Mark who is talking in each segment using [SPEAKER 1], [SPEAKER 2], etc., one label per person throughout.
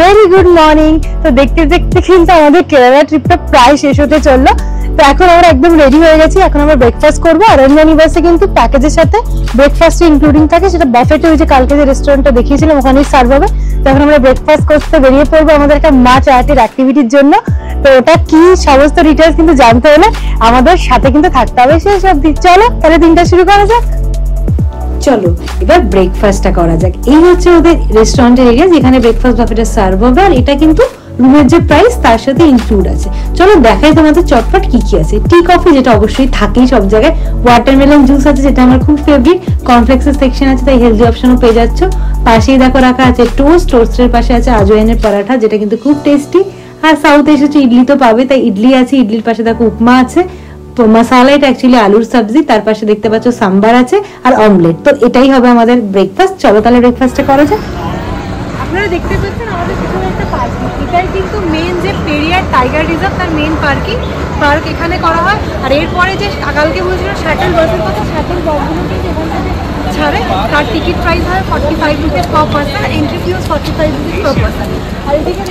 [SPEAKER 1] Very good morning. তো দেখতে দেখতে কিন্তু আমাদের কেরালা ট্রিপটা প্রায় শেষ হতে চললো। তো এখন আমরা একদম রেডি হয়ে গেছি, এখন আমরা ব্রেকফাস্ট করবো। আর রঞ্জনিবাসে কিন্তু প্যাকেজের সাথে ব্রেকফাস্ট ইনক্লুডিং থাকে, সেটা বাফেটে ওই যে কালকে যে রেস্টুরেন্টটা দেখিয়েছিলাম ওখানেই সার্ভ হবে। তো এখন আমরা ব্রেকফাস্ট করতে বেরিয়ে পড়বো আমাদের একটা মাছ আর্টের অ্যাক্টিভিটির জন্য। তো ওটা কি সমস্ত ডিটেলস কিন্তু জানতে হলে আমাদের সাথে কিন্তু থাকতে হবে সেই সব দিক। চলো তাহলে দিনটা শুরু করা যাক। চলো এবার ব্রেকফাস্টটা করা যাক। এই হচ্ছে ওদের রেস্টুরেন্টের এরিয়া যেখানে ব্রেকফাস্ট বাফেটে সার্ভ হবে, আর এটা কিন্তু রুমের যে প্রাইস তার সাথে ইনক্লুড আছে। চলো দেখাই তোমাদের চটপট কি কি আছে। টি কফি যেটা অবশ্যই থাকেই সব জায়গায়, ওয়াটারমেলন জুস আছে যেটা আমার খুব ফেভারিট, কর্নফ্লেক্সের সেকশন আছে তাই হেলদি অপশনও পেয়ে যাচ্ছ। পাশেই দেখো রাখা আছে টোস্ট, টোস্টের পাশে আছে আজওয়াইনের পরাঠা যেটা কিন্তু খুব টেস্টি। আর সাউথে এসেছে ইডলি তো পাবে, তাই ইডলি আছে, ইডলির পাশে দেখো উপমা আছে। তো মশালা এটা অ্যাকচুয়ালি আলুর সবজি, তার পাশে দেখতে পাচ্ছ সাম্বার আছে আর অমলেট। তো এটাই হবে আমাদের ব্রেকফাস্ট। চলো তাহলে ব্রেকফাস্টটা করা যাক।
[SPEAKER 2] আপনারা দেখতে পাচ্ছেন আমাদের পিছনে একটা পার্কিং, এটাই কিন্তু মেন যে পেরিয়ার টাইগার রিজার্ভ তার মেন পার্ক এখানে করা হয়। আর এরপরে যে কালকে বলছিল শ্যাটেল বাসের কথা, শ্যাটেল বাসগুলো কিন্তু এখান থেকে ছাড়ে, তার টিকিট প্রাইস হয় 45 rupees per person, entry fees 45 rupees per person. আর এদিকে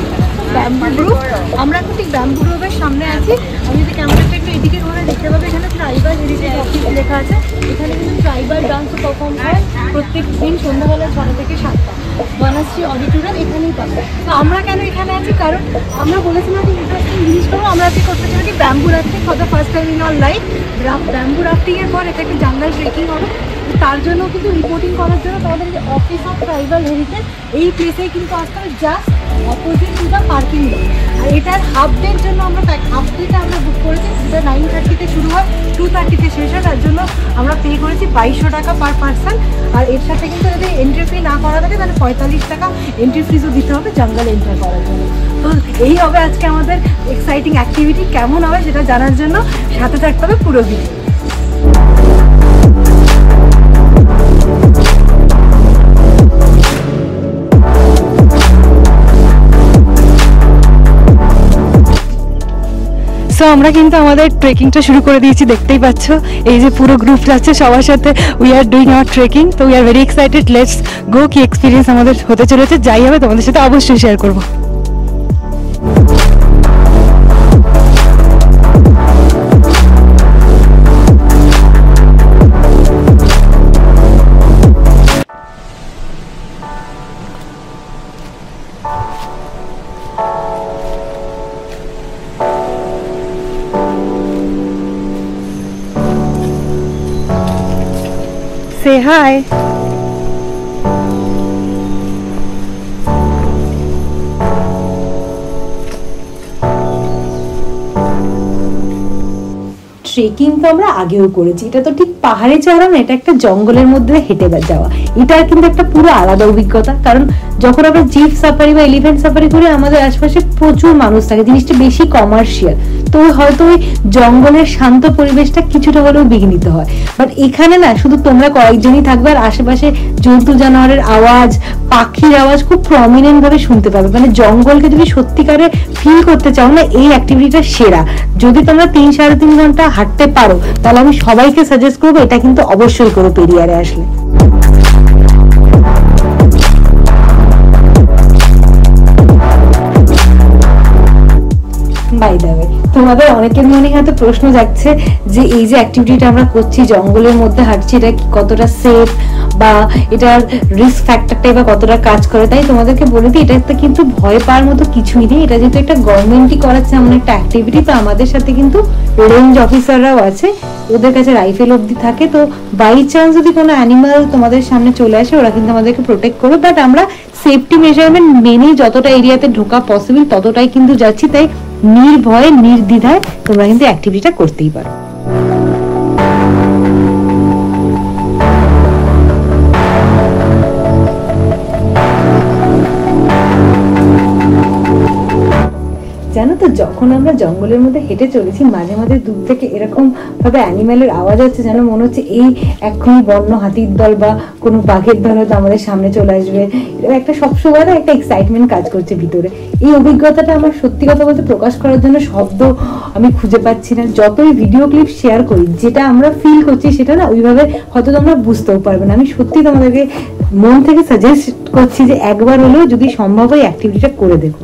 [SPEAKER 2] ব্যাম্বু গ্রুপ, আমরা এখন ঠিক ব্যাম্বু গ্রুপের সামনে আছি। আমি যদি ক্যামেরাটা একটু এদিকে ঘুরে দেখতে পাবে এখানে ট্রাইবাল হেরিটেজ অফিস লেখা আছে। এখানে কিন্তু ট্রাইবাল ডান্সও পারফর্ম হয় প্রত্যেক দিন সন্ধ্যাবেলা 6টা থেকে 7টা। বনশ্রী অডিটোরিয়াম এখানেই পাবো। তো আমরা কেন এখানে আছি, কারণ আমরা বলেছিলাম যে ইন্টারেস্টিং জিনিস করবো। আমরা আজকে করতে চাই bamboo rafting for the first time in our life. Bamboo rafting এর পর এটা একটা জাঙ্গল ট্রেকিং হবে। তার জন্য কিন্তু রিপোর্টিং করার জন্য তোমাদের যে অফিস অফ ট্রাইবাল হেরিটেজ এই প্লেসেই কিন্তু আসতে হবে, just opposite to the parking lot. আর এটার হাফ ডের জন্য আমরা হাফ ডেটা আমরা বুক করেছি, যেটা 9:30-তে শুরু হয়, 2:30-তে শেষ হয়। তার জন্য আমরা পে করেছি 2200 টাকা পার পার্সন। আর এর সাথে কিন্তু যদি এন্ট্রি ফি না করা থাকে তাহলে 45 টাকা এন্ট্রি ফিজও দিতে হবে জঙ্গল এন্টার করার জন্য। তো এই হবে আজকে আমাদের এক্সাইটিং অ্যাক্টিভিটি। কেমন হবে সেটা জানার জন্য সাথে থাকতে হবে পুরো ভিডিও।
[SPEAKER 1] সো আমরা কিন্তু আমাদের ট্রেকিংটা শুরু করে দিয়েছি, দেখতেই পাচ্ছ এই যে পুরো গ্রুপ যাচ্ছে সবার সাথে। We are doing our trekking. তো we are very excited, let's go. কি এক্সপিরিয়েন্স আমাদের হতে চলেছে যাই হবে তোমাদের সাথে অবশ্যই শেয়ার করবো। Say hi. ট্রেকিং তো আমরা আগেও করেছি, এটা তো ঠিক পাহাড়ে চড়া না, এটা একটা জঙ্গলের মধ্যে হেঁটে যাওয়া। এটা কিন্তু একটা পুরো আলাদা অভিজ্ঞতা, কারণ যখন আমরা জিপ সাফারি বা এলিফ্যান্ট সাফারি করি আমাদের আশপাশে প্রচুর মানুষ থাকে, জিনিসটা বেশি কমার্শিয়াল। তো হয়তো ওই জঙ্গলের শান্ত পরিবেশটা কিছুটা হলেও বিঘ্নিত হয়। বাট এখানে না শুধু তোমরা কয়েকজনই থাকবে, আর আশেপাশে জন্তু জানোয়ারের আওয়াজ, পাখির আওয়াজ খুব প্রমিনেন্ট ভাবে শুনতে পাবে। মানে জঙ্গলকে যদি সত্যিকারে ফিল করতে চাও না, এই অ্যাক্টিভিটিটা সেরা। যদি তোমরা 3-3.5 ঘন্টা হাঁটতে পারো তাহলে আমি সবাইকে সাজেস্ট করবো এটা কিন্তু অবশ্যই করো পেরিয়ারে আসলে। বাই দ্য ওয়ে, তোমাদের অনেকের মনে হয়তো প্রশ্ন যাচ্ছে যে এই যে অ্যাক্টিভিটিটা আমরা করছি জঙ্গলের মধ্যে হাঁটছি, এটা কতটা সেফ বা এটার রিস্ক ফ্যাক্টরটা বা কতটা কাজ করে। তাই তোমাদেরকে বলে দিই এটা কিন্তু ভয় পাওয়ার মতো কিছুই নেই। এটা যেহেতু একটা গভর্নমেন্টই করাচ্ছে এমন একটা অ্যাক্টিভিটি, তো আমাদের সাথে কিন্তু রেঞ্জ অফিসাররাও আছে, ওদের কাছে রাইফেল অবধি থাকে। তো বাই চান্স যদি কোনো অ্যানিমাল তোমাদের সামনে চলে আসে ওরা কিন্তু আমাদেরকে প্রোটেক্ট করবে। বাট আমরা সেফটি মেজারমেন্ট মেনেই যতটা এরিয়াতে ঢোকা পসিবল ততটাই কিন্তু যাচ্ছি। তাই নির্ভয়ে নির্দ্বিধায় তোমরা কিন্তু অ্যাক্টিভিটিটা করতেই পারো। তো যখন আমরা জঙ্গলের মধ্যে হেঁটে চলেছি মাঝে মাঝে দূর থেকে এরকম ভাবে অ্যানিম্যালের আওয়াজ হচ্ছে, যেন মনে হচ্ছে এই এক্ষুনি বন্য হাতির দল বা কোনো বাঘের দল হয়তো আমাদের সামনে চলে আসবে। এটা একটা সবসময় না একটা এক্সাইটমেন্ট কাজ করছে ভিতরে। এই অভিজ্ঞতাটা আমার সত্যি কথা বলতে প্রকাশ করার জন্য শব্দ আমি খুঁজে পাচ্ছি না। যতই ভিডিও ক্লিপ শেয়ার করি, যেটা আমরা ফিল করছি সেটা না ওইভাবে হয়তো তোমরা বুঝতেও পারবে না। আমি সত্যি তোমাদেরকে মন থেকে সাজেস্ট করছি যে একবার হলেও যদি সম্ভব হয় অ্যাক্টিভিটিটা করে দেখো।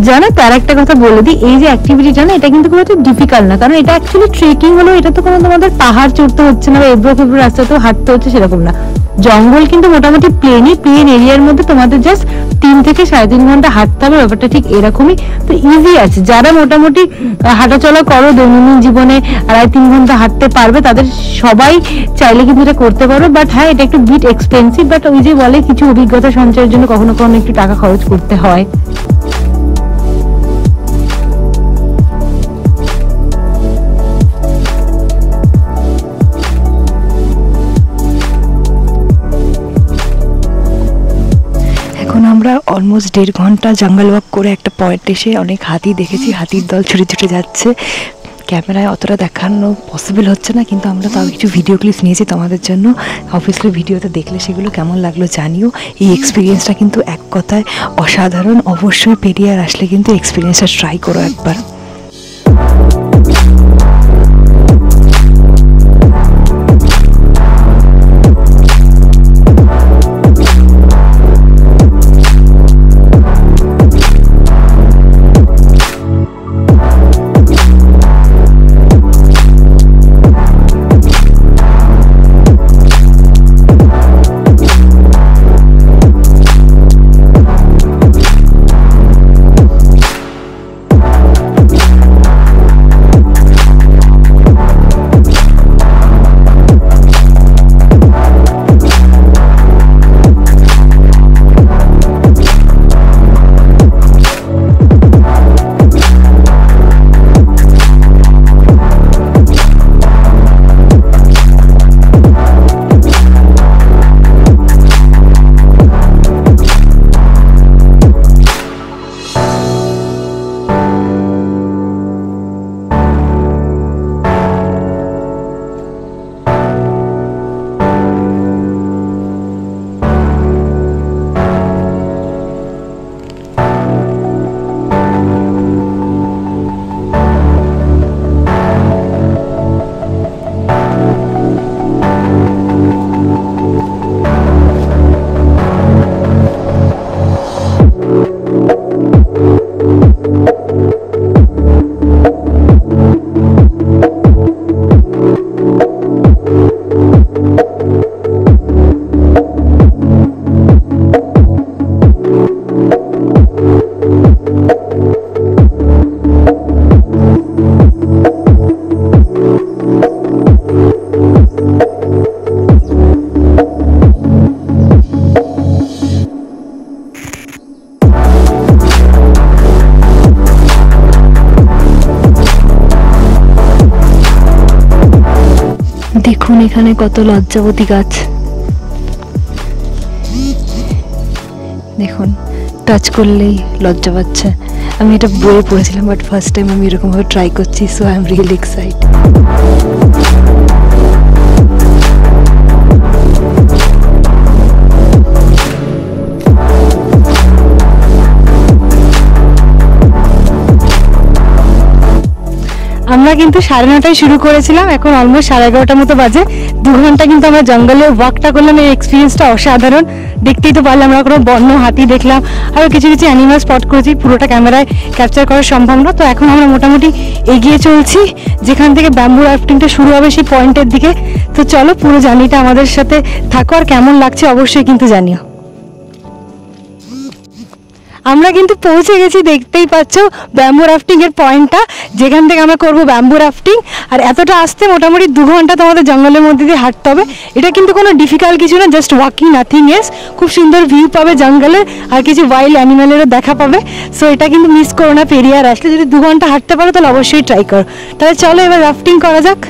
[SPEAKER 1] জানো তার একটা কথা বলে দিই, এই যে অ্যাক্টিভিটিটা না এটা কিন্তু খুব একটা ডিফিকাল্ট না, কারণ এটা অ্যাকচুয়ালি ট্রেকিং হলো, এটা তো কোনো তোমাদের পাহাড় চড়তে হচ্ছে না বা এবড়ো খেবড়ো রাস্তাতেও হাঁটতে হচ্ছে সেরকম না। জঙ্গল কিন্তু মোটামুটি প্লেন এরিয়ার মধ্যে তোমাদের জাস্ট 3 থেকে 3.5 ঘন্টা হাঁটতে হবে, ব্যাপারটা ঠিক এরকমই। তো ইজি আছে, যারা মোটামুটি হাঁটাচলা করো দৈনন্দিন জীবনে 2.5-3 ঘন্টা হাঁটতে পারবে তাদের সবাই চাইলে কিন্তু এটা করতে পারো। বাট হ্যাঁ, এটা একটু বিট এক্সপেন্সিভ, বাট ওই যে বলে কিছু অভিজ্ঞতা সঞ্চয়ের জন্য কখনো কখনো একটু টাকা খরচ করতে হয়।
[SPEAKER 3] আমরা অলমোস্ট 1.5 ঘন্টা জঙ্গল ওয়াক করে একটা পয়েন্ট এসে অনেক হাতি দেখেছি, হাতির দল ছুটে ছুটে যাচ্ছে। ক্যামেরায় অতটা দেখানো পসিবল হচ্ছে না, কিন্তু আমরা তাও কিছু ভিডিও ক্লিপস নিয়েছি তোমাদের জন্য। অবভিয়াসলি ভিডিওতে দেখলে সেগুলো কেমন লাগলো জানিও। এই এক্সপিরিয়েন্সটা কিন্তু এক কথায় অসাধারণ। অবশ্যই পেরিয়ার আসলে কিন্তু এক্সপিরিয়েন্সটা ট্রাই করো একবার। দেখুন এখানে কত লজ্জাবতী গাছ, দেখুন টাচ করলেই লজ্জা পাচ্ছে। আমি এটা বইয়ে পড়েছিলাম, বাট ফার্স্ট টাইম আমি এরকমভাবে ট্রাই করছি, so I am really excited.
[SPEAKER 1] আমরা কিন্তু 9:30টায় শুরু করেছিলাম, এখন অলমোস্ট 11:30টার মতো বাজে। 2 ঘন্টা কিন্তু আমরা জঙ্গলে ওয়াকটা করলাম। এই এক্সপিরিয়েন্সটা অসাধারণ। দেখতেই তো পারলাম, আমরা কোনো বন্য হাতি দেখলাম, আরও কিছু কিছু অ্যানিমাল স্পট করেছি। পুরোটা ক্যামেরায় ক্যাপচার করা সম্ভব না। তো এখন আমরা মোটামুটি এগিয়ে চলছি, যেখান থেকে ব্যাম্বু রাফটিংটা শুরু হবে সেই পয়েন্টের দিকে। তো চলো পুরো জার্নিটা আমাদের সাথে থাকো, আর কেমন লাগছে অবশ্যই কিন্তু জানিও। আমরা কিন্তু পৌঁছে গেছি, দেখতেই পাচ্ছ ব্যাম্বু রাফটিং এর পয়েন্টটা, যেখান থেকে আমরা করব ব্যাম্বু রাফটিং। আর এতটা আসতে মোটামুটি 2 ঘন্টা তোমাদের জঙ্গলের মধ্যে দিয়ে হাঁটতে হবে। এটা কিন্তু কোনো ডিফিকাল্ট কিছু না, জাস্ট ওয়াকিং, নাথিং এস। খুব সুন্দর ভিউ পাবে জঙ্গলের, আর কিছু ওয়াইল্ড অ্যানিমেলেরও দেখা পাবে। সো এটা কিন্তু মিস করো না, পেরিয়ার আসলে যদি 2 ঘন্টা হাঁটতে পারো তাহলে অবশ্যই ট্রাই করো। তাহলে চলো এবার রাফটিং করা যাক।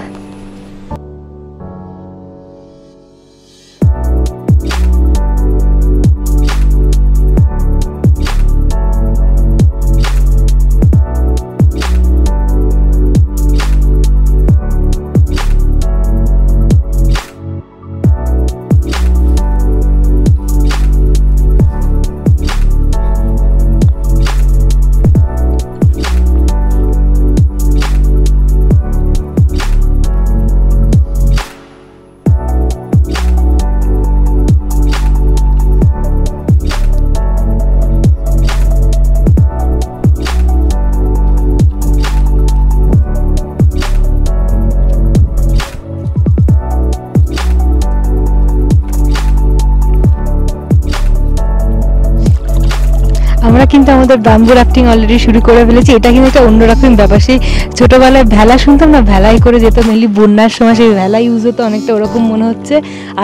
[SPEAKER 1] আমরা কিন্তু আমাদের ব্যাম্বু রাফটিং অলরেডি শুরু করে ফেলেছি। এটা কিন্তু একটা অন্যরকম ব্যাপার। সেই ছোটোবেলায় ভেলা শুনতাম না, ভেলাই করে যেত, মেনলি বন্যার সময় সেই ভেলা ইউজ হতো, অনেকটা ওরকম মনে হচ্ছে।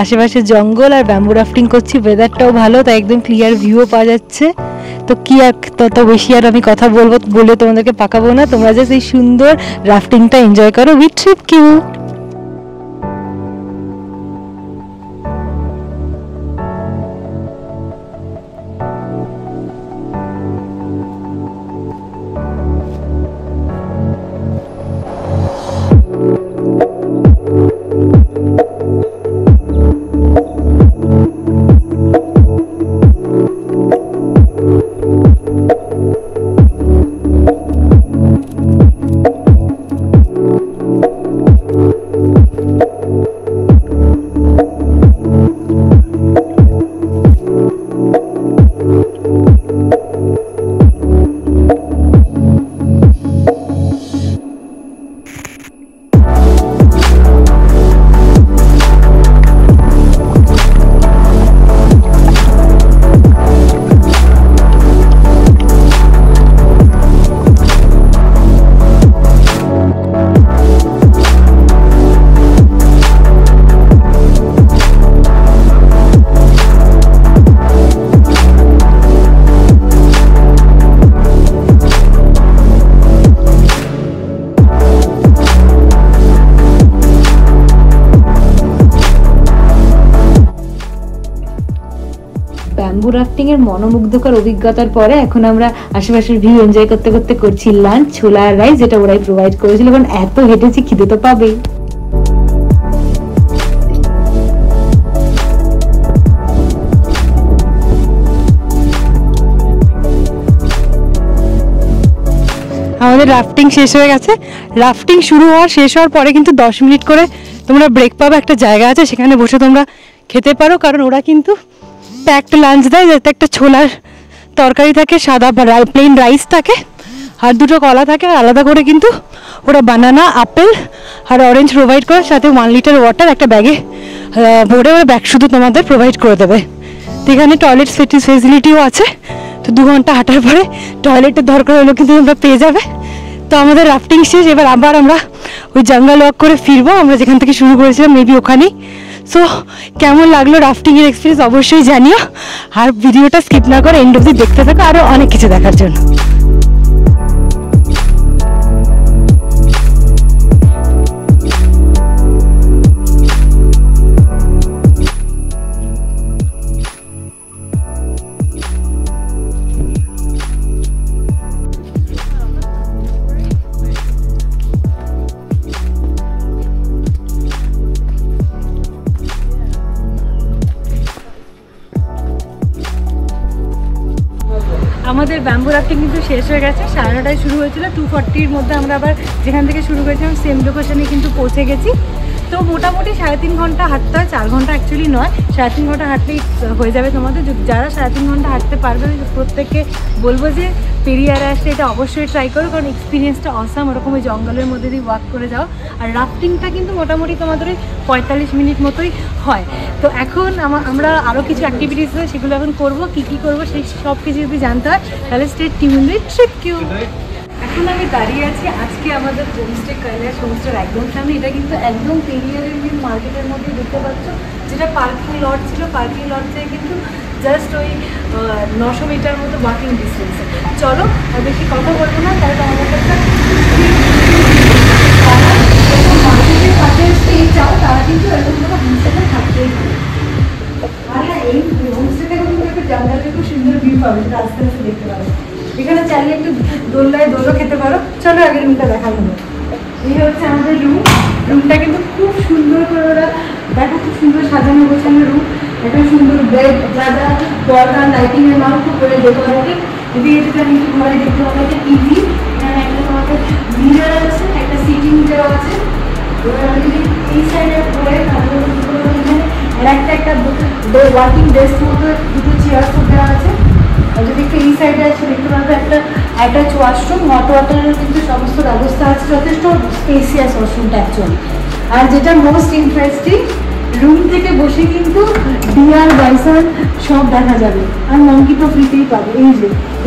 [SPEAKER 1] আশেপাশে জঙ্গল আর ব্যাম্বু রাফটিং করছি, ওয়েদারটাও ভালো, তাই একদম ক্লিয়ার ভিউও পাওয়া যাচ্ছে। তো কি আর তত বেশি আর আমি কথা বলে তোমাদেরকে পাকাবো না, তোমরা যে সেই সুন্দর রাফটিংটা এনজয় করো with Trip Q. Bamboo rafting এর মনোমুগ্ধকর অভিজ্ঞতার পরে এখন আমরা আশেপাশের ভিউ এনজয় করতে করতে করছি লাঞ্চ, ছোলা আর রাইস, যেটা ওরাই প্রোভাইড করেছিল। কারণ এত হেঁটেছি, খিদে তো পাবেই। আমাদের রাফটিং শেষ হয়ে গেছে। রাফটিং শুরু হওয়ার শেষ হওয়ার পরে কিন্তু 10 মিনিট করে তোমরা ব্রেক পাবে, একটা জায়গা আছে সেখানে বসে তোমরা খেতে পারো। কারণ ওরা কিন্তু প্যাকড লাঞ্চ দেয়, যাতে একটা ছোলার তরকারি থাকে, সাদা প্লেন রাইস থাকে, আর 2টো কলা থাকে, আর আলাদা করে কিন্তু ওরা বানানা, আপেল আর অরেঞ্জ প্রোভাইড করে, সাথে 1 লিটার ওয়াটার একটা ব্যাগে ভরে ওরা ব্যাগ শুধু তোমাদের প্রোভাইড করে দেবে। তো এখানে টয়লেট ফেসিলিটিও আছে। তো 2 ঘন্টা হাঁটার পরে টয়লেটের দরকার হলো কিন্তু তোমরা পেয়ে যাবে। তো আমাদের রাফটিং শেষ, এবার আবার আমরা ওই জঙ্গল ওয়াক করে ফিরবো, আমরা যেখান থেকে শুরু করেছিলাম মেবি ওখানেই। সো কেমন লাগলো রাফটিংয়ের এক্সপিরিয়েন্স অবশ্যই জানিও, আর ভিডিওটা স্কিপ না করে এন্ড অবধি দেখতে থাকো আরও অনেক কিছু দেখার জন্য। আমাদের ব্যাম্বু রাফটিং কিন্তু শেষ হয়ে গেছে। 9:30টায় শুরু হয়েছিল, 2:40-র মধ্যে আমরা আবার যেখান থেকে শুরু করেছিলাম সেম লোকেশনে কিন্তু পৌঁছে গেছি।
[SPEAKER 2] তো মোটামুটি 3.5 ঘন্টা হাঁটতে হয়, 4 ঘন্টা অ্যাকচুয়ালি নয়, 3.5 ঘন্টা হাঁটলেই হয়ে যাবে তোমাদের। যারা 3.5 ঘন্টা হাঁটতে পারবে আমি প্রত্যেককে বলবো যে পেরিয়ারে আসলে এটা অবশ্যই ট্রাই করো, কারণ এক্সপিরিয়েন্সটা অসাম। ওরকম ওই জঙ্গলের মধ্যে দিয়ে ওয়াক করে যাও। আর রাফটিংটা কিন্তু মোটামুটি তোমাদের ওই 45 মিনিট মতোই হয়। তো এখন আমরা আরও কিছু অ্যাক্টিভিটিস হয়, সেগুলো এখন করবো। কী কী করবো সেই সব কিছু যদি জানতে হয় তাহলে stay tuned with Trip Q. এখন আমি দাঁড়িয়ে আছি আজকে আমাদের হোমস্টে কৈলাস হোমস্টের একদম সামনে। এটা কিন্তু একদম পেরিয়ারের মেন মার্কেটের মধ্যে দেখতে পাচ্ছ, যেটা পার্কিং লট ছিল। পার্কিং লট থেকে কিন্তু জাস্ট ওই 900 মিটার মতো ওয়াকিং ডিস্টেন্সে। চলো আর বেশি কথা বলবো না, তাহলে আমাদের একটা মার্কেটের কাছে স্টে চাও তারা কিন্তু এরকম কোনো হোমস্টেতে থাকতেই পারে। আর হ্যাঁ, এই হোমস্টে থেকে কিন্তু একটা জঙ্গলের খুব সুন্দর ভিউ পাবে, যেটা আস্তে আস্তে দেখতে পাবে। এখানে চাইলে একটু দোল্লায় দোলও খেতে পারো। চলো আগের রুমটা দেখানো হলো। এই হচ্ছে আমাদের রুম। রুমটা কিন্তু খুব সুন্দর করে ওরা দেখো, খুব সুন্দর সাজানো গোছানো রুম। একটা সুন্দর বেড, যা যা দরকার লাইটিং এর মাল খুব করে ডেকোরেটেড। এদিকে যেটা আমি একটু ঘরে দেখতে পাবো একটা টিভি, এখানে একটা তোমাদের মিরর আছে, একটা সিটিং দেওয়া আছে। এবার আমি যদি এই সাইডে ঘুরে তাহলে এখানে একটা ওয়ার্কিং ডেস্ক মতো দুটো চেয়ার দেওয়া আছে। আর যদি একটু এই সাইডে আছে দেখতে পাবে একটা অ্যাটাচ ওয়াশরুম, হট ওয়াটারের কিন্তু সমস্ত ব্যবস্থা আছে, যথেষ্ট স্পেসিয়াস ওয়াশরুমটা অ্যাকচুয়ালি। আর যেটা মোস্ট ইন্টারেস্টিং, রুম থেকে বসে কিন্তু ডিয়ার বাইসন সব দেখা যাবে, আর মঙ্কি তো ফ্রিতেই পাবে।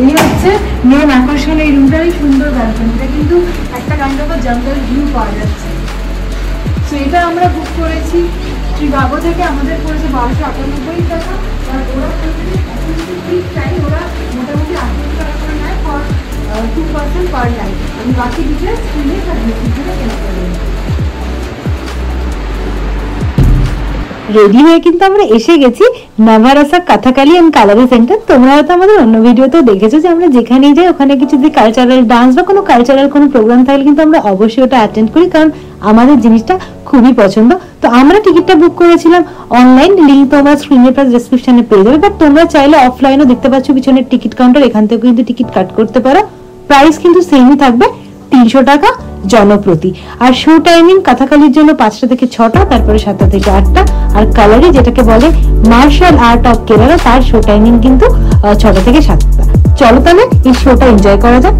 [SPEAKER 2] এই হচ্ছে মেন আকর্ষণ এই রুমটারই সুন্দর ব্যালকনি। এটা কিন্তু একটা কাইন্ড অফ জঙ্গল ভিউ পাওয়া যাচ্ছে। সো এটা আমরা বুক করেছি ট্রিভাগো থেকে, আমাদের পড়েছে 1298 টাকা। আর ওরা ওরা মোটামুটি 8 টাকা করে নেয় ফর 2 পার্সন পার নাইট। আমি বাকি ডিটেলস স্ক্রিনে কেনা করে দেবো।
[SPEAKER 1] রেডি হয়ে কিন্তু আমরা এসে গেছি নাভারাসা কথাকালি এন্ড কালারি সেন্টার। তোমরা হয়তো আমাদের অন্য ভিডিওতেও দেখেছো যে আমরা যেখানেই যাই ওখানে কিছু যদি কালচারাল ডান্স বা কোনো কালচারাল কোনো প্রোগ্রাম থাকলে কিন্তু আমরা অবশ্যই ওটা অ্যাটেন্ড করি, কারণ আমাদের জিনিসটা খুবই পছন্দ। তো আমরা টিকিটটা বুক করেছিলাম অনলাইন, লিঙ্ক তোমরা স্ক্রিনের প্লাস ডেসক্রিপশনে পেয়ে যাবে। বাট তোমরা চাইলে অফলাইনও দেখতে পাচ্ছ পিছনের টিকিট কাউন্টার, এখান থেকে কিন্তু টিকিট কাট করতে পারো। প্রাইস কিন্তু সেমই থাকবে, 300 টাকা জনপ্রতি। আর শো টাইমিং কথাকালির জন্য 5টা থেকে 6টা, তারপরে 7টা থেকে 8টা। আর কালারি যেটাকে বলে মার্শাল আর্ট অফ কেরালা, তার শো টাইমিং কিন্তু 6টা থেকে 7টা। চলো তাহলে এই শোটা এনজয় করা যাক।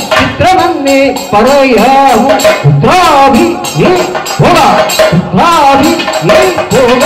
[SPEAKER 4] ചിത്രമേ പറയാമോ പുത്രാഭി നീ പോക പുത്രാഭി നീ പോക.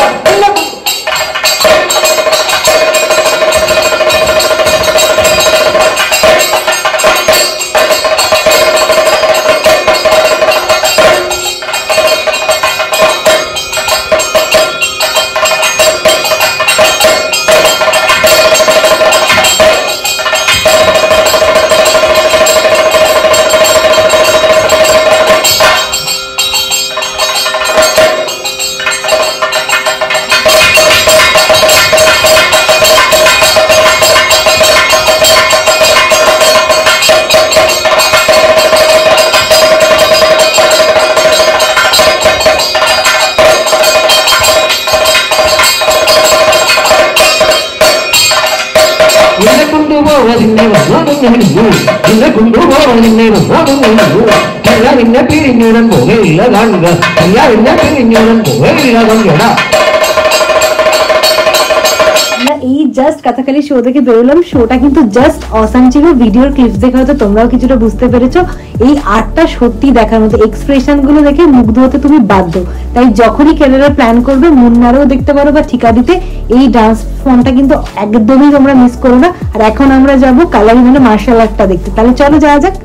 [SPEAKER 4] നിന്നെ പിരിഞ്ഞുടൻ പോകയില്ല കാണുക, നിന്നെ പിരിഞ്ഞുടൻ പോകയില്ല കാണുക.
[SPEAKER 1] এই জাস্ট কথাকালি শো দেখে বেরোলাম। শোটা কিন্তু জাস্ট অসাম ছিল। ভিডিওর ক্লিপস দেখে হয়তো তোমরাও কিছুটা বুঝতে পেরেছো। এই আর্টটা সত্যি দেখার মতো, এক্সপ্রেশন গুলো দেখে মুগ্ধ হতে তুমি বাধ্য। তাই যখনই কেরালার প্ল্যান করবে মুন্নারও দেখতে পারো বা ঠিকাদিতে, এই ডান্স ফর্মটা কিন্তু একদমই তোমরা মিস করো না। আর এখন আমরা যাবো কালারি মানে মার্শাল আর্টটা দেখতে। তাহলে চলো যাওয়া যাক।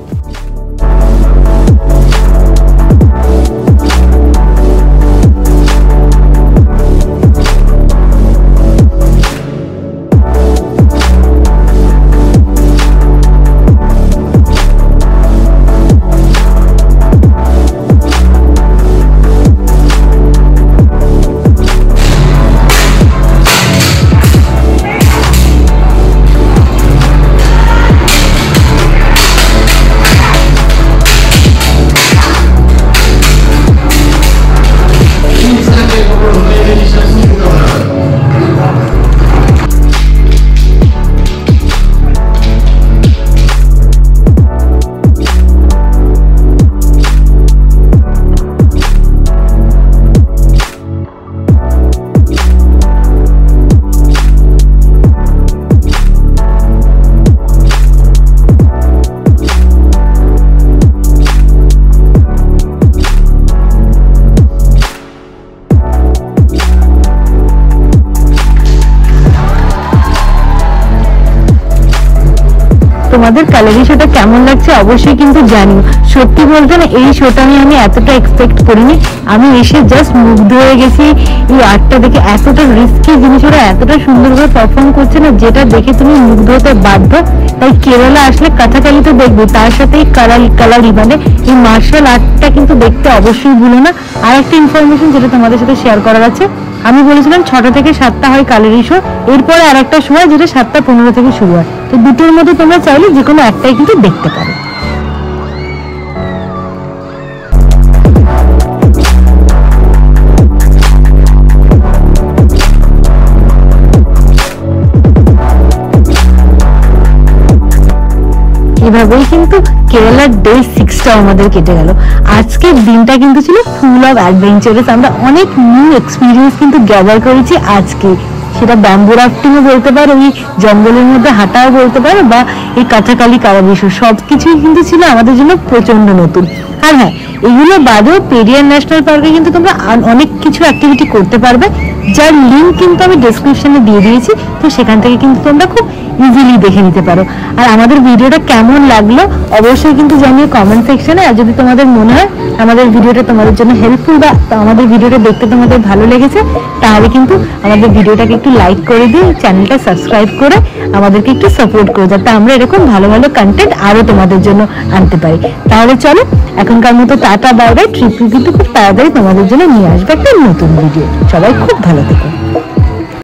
[SPEAKER 1] তোমাদের কালারি শোটা কেমন লাগছে অবশ্যই কিন্তু জানিও। সত্যি বলতে না এই শোটা আমি এতটা এক্সপেক্ট করিনি। আমি এসে জাস্ট মুগ্ধ হয়ে গেছি এই আর্টটা দেখে। এতটা রিস্কি জিনিস ওরা এতটা সুন্দরভাবে পারফর্ম করছে না, যেটা দেখে তুমি মুগ্ধ হতে বাধ্য। তাই কেরালা আসলে কথাকালি তো দেখবে, তার সাথে এই কালারি মানে এই মার্শাল আর্টটা কিন্তু দেখতে অবশ্যই ভুলো না। আর একটা ইনফরমেশন যেটা তোমাদের সাথে শেয়ার করার আছে, আমি বলেছিলাম 6টা থেকে 7টা হয় কালারি শো, এরপরে আর একটা শো হয় যেটা 7টা 15 থেকে শুরু হয়। তো দুটোর মধ্যে তোমরা চাইলে যে কোনো একটাই কিন্তু দেখতে পারো। এভাবেই কিন্তু কেরালার ডে 6টা আমাদের কেটে গেল। আজকের দিনটা কিন্তু ছিল ফুল অফ অ্যাডভেঞ্চারাস। আমরা অনেক নিউ এক্সপিরিয়েন্স কিন্তু গ্যাদার করেছি আজকে। সেটা ব্যাম্বু রাফটিংও বলতে পারো, এই জঙ্গলের মধ্যে হাঁটাও বলতে পারো, বা এই কাছাকালি কারাবিশ, সবকিছুই কিন্তু ছিল আমাদের জন্য প্রচন্ড নতুন। আর হ্যাঁ, এগুলো বাদেও পেরিয়ার ন্যাশনাল পার্কে কিন্তু তোমরা অনেক কিছু অ্যাক্টিভিটি করতে পারবে, যার লিঙ্ক কিন্তু আমি ডেসক্রিপশনে দিয়ে দিয়েছি। তো সেখান থেকে কিন্তু তোমরা খুব ইজিলি দেখে নিতে পারো। আর আমাদের ভিডিওটা কেমন লাগলো অবশ্যই কিন্তু জানিও কমেন্ট সেকশনে। আর যদি তোমাদের মনে হয় আমাদের ভিডিওটা তোমাদের জন্য হেল্পফুল বা আমাদের ভিডিওটা দেখতে তোমাদের ভালো লেগেছে, তাহলে কিন্তু আমাদের ভিডিওটাকে একটু লাইক করে দিয়ে চ্যানেলটা সাবস্ক্রাইব করে আমাদেরকে একটু সাপোর্ট করে, যাতে আমরা এরকম ভালো ভালো কন্টেন্ট আরো তোমাদের জন্য আনতে পারি। তাহলে চলো এখনকার মতো টাটা বাই বাই। ট্রিপ কিন্তু খুব তাড়াতাড়ি তোমাদের জন্য নিয়ে আসবে একটা নতুন ভিডিও। সবাই খুব ভালো থেকো।